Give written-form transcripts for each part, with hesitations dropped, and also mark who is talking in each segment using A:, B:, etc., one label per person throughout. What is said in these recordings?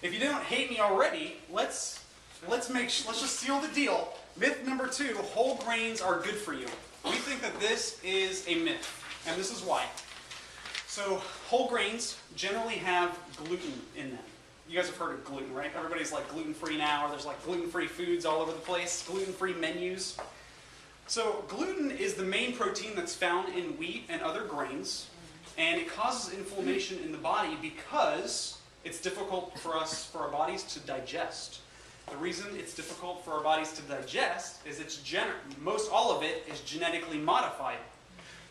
A: if you don't hate me already, let's just seal the deal. Myth number 2, whole grains are good for you. We think that this is a myth, and this is why. So whole grains generally have gluten in them. You guys have heard of gluten, right? Everybody's like gluten-free now, or there's like gluten-free foods all over the place, gluten-free menus. So gluten is the main protein that's found in wheat and other grains, and it causes inflammation in the body because it's difficult for our bodies to digest. The reason it's difficult for our bodies to digest is most all of it is genetically modified.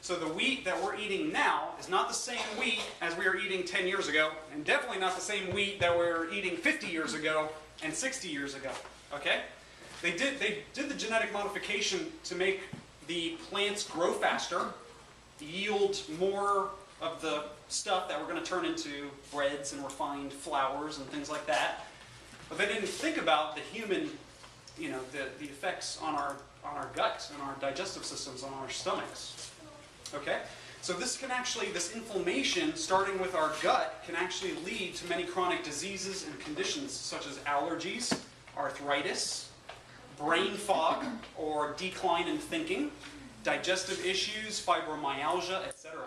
A: So the wheat that we're eating now is not the same wheat as we were eating 10 years ago, and definitely not the same wheat that we were eating 50 years ago and 60 years ago. Okay? They did the genetic modification to make the plants grow faster, yield more of the stuff that we're going to turn into breads and refined flours and things like that. But they didn't think about the human, the effects on our gut and our digestive systems, on our stomachs. Okay? So this inflammation, starting with our gut, can actually lead to many chronic diseases and conditions such as allergies, arthritis, brain fog or decline in thinking, digestive issues, fibromyalgia, etc.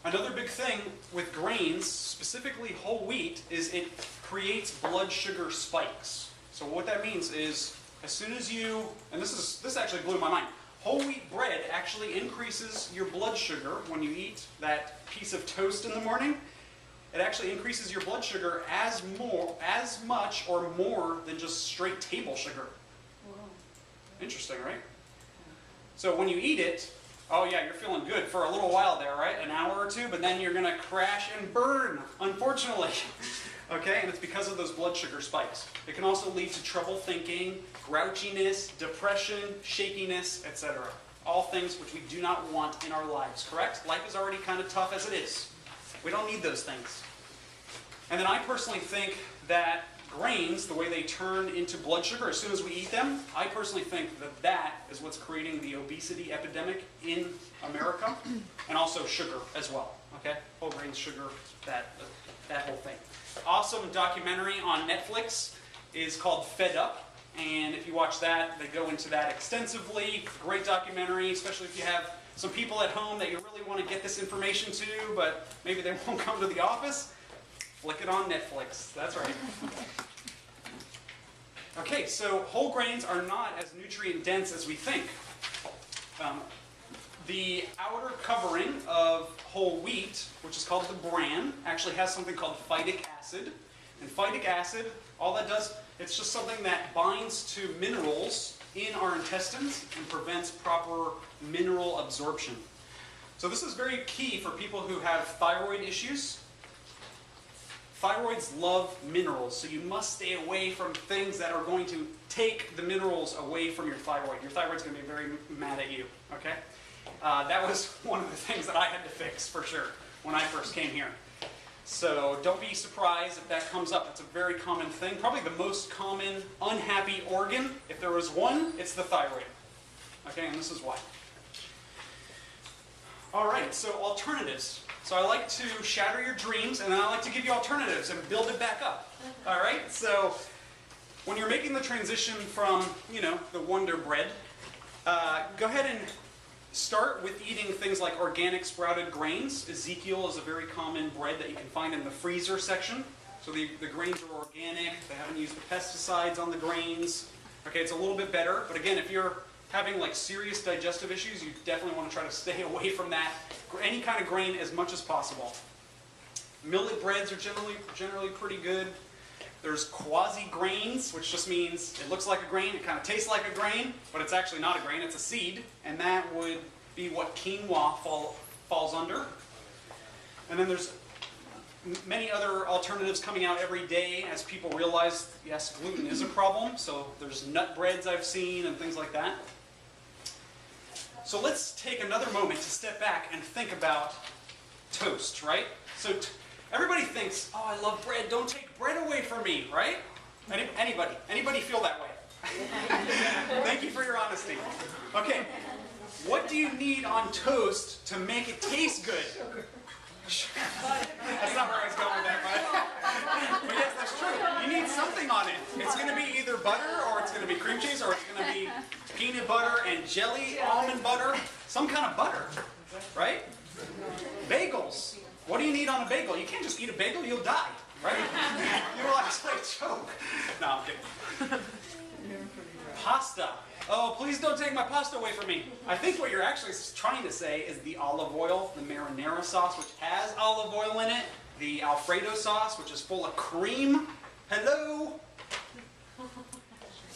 A: Another big thing with grains, specifically whole wheat, is it creates blood sugar spikes. So what that means is, as soon as you, and this actually blew my mind, whole wheat bread actually increases your blood sugar when you eat that piece of toast in the morning. It actually increases your blood sugar as much or more than just straight table sugar. Interesting, right? So when you eat it, oh yeah, you're feeling good for a little while there, right? An hour or two, but then you're going to crash and burn, unfortunately. Okay, and it's because of those blood sugar spikes. It can also lead to trouble thinking, grouchiness, depression, shakiness, etc. All things which we do not want in our lives, correct? Life is already kind of tough as it is. We don't need those things. And then I personally think that grains, the way they turn into blood sugar as soon as we eat them, I personally think that that is what's creating the obesity epidemic in America, and also sugar as well. Okay, whole grains, sugar, that whole thing. Awesome documentary on Netflix is called Fed Up, and if you watch that, they go into that extensively. Great documentary, especially if you have some people at home that you really want to get this information to, but maybe they won't come to the office. Flick it on Netflix. That's right. Okay, so whole grains are not as nutrient dense as we think. The outer covering of whole wheat, which is called the bran, actually has something called phytic acid. And phytic acid, all that does, it's just something that binds to minerals in our intestines and prevents proper mineral absorption. So this is very key for people who have thyroid issues. Thyroids love minerals, so you must stay away from things that are going to take the minerals away from your thyroid. Your thyroid's going to be very mad at you, okay? That was one of the things that I had to fix, for sure, when I first came here. So don't be surprised if that comes up. It's a very common thing. Probably the most common unhappy organ, if there was one, it's the thyroid. Okay, and this is why. All right, so alternatives. So I like to shatter your dreams, and then I like to give you alternatives and build it back up. All right, so when you're making the transition from, the Wonder Bread, go ahead and start with eating things like organic sprouted grains. Ezekiel is a very common bread that you can find in the freezer section. So the grains are organic. They haven't used the pesticides on the grains. Okay, it's a little bit better. But again, if you're having like serious digestive issues, you definitely want to try to stay away from that. Any kind of grain as much as possible. Millet breads are generally pretty good. There's quasi-grains, which just means it looks like a grain, it kind of tastes like a grain, but it's actually not a grain, it's a seed. And that would be what quinoa falls under. And then there's many other alternatives coming out every day as people realize, yes, gluten is a problem. So there's nut breads I've seen and things like that. So let's take another moment to step back and think about toast, right? So everybody thinks, oh, I love bread, don't take bread away from me, right? Anybody feel that way? Thank you for your honesty. Okay, what do you need on toast to make it taste good? That's not where I was going. to be cream cheese or it's going to be peanut butter and jelly, almond butter, some kind of butter, right? Bagels. What do you need on a bagel? You can't just eat a bagel, you'll die, right? You will actually choke. No, I'm kidding. Pasta. Oh, please don't take my pasta away from me. I think what you're actually trying to say is the olive oil, the marinara sauce, which has olive oil in it, the Alfredo sauce, which is full of cream. Hello?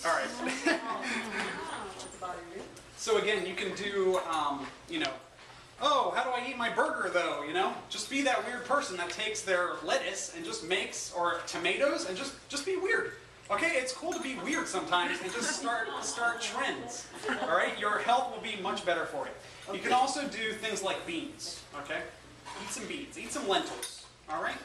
A: All right. So again, you can do, you know, oh, how do I eat my burger though, you know? Just be that weird person that takes their lettuce and just makes, or tomatoes, and just be weird. Okay, it's cool to be weird sometimes and just start trends. All right, your health will be much better for it. You can also do things like beans. Okay, eat some beans, eat some lentils. All right,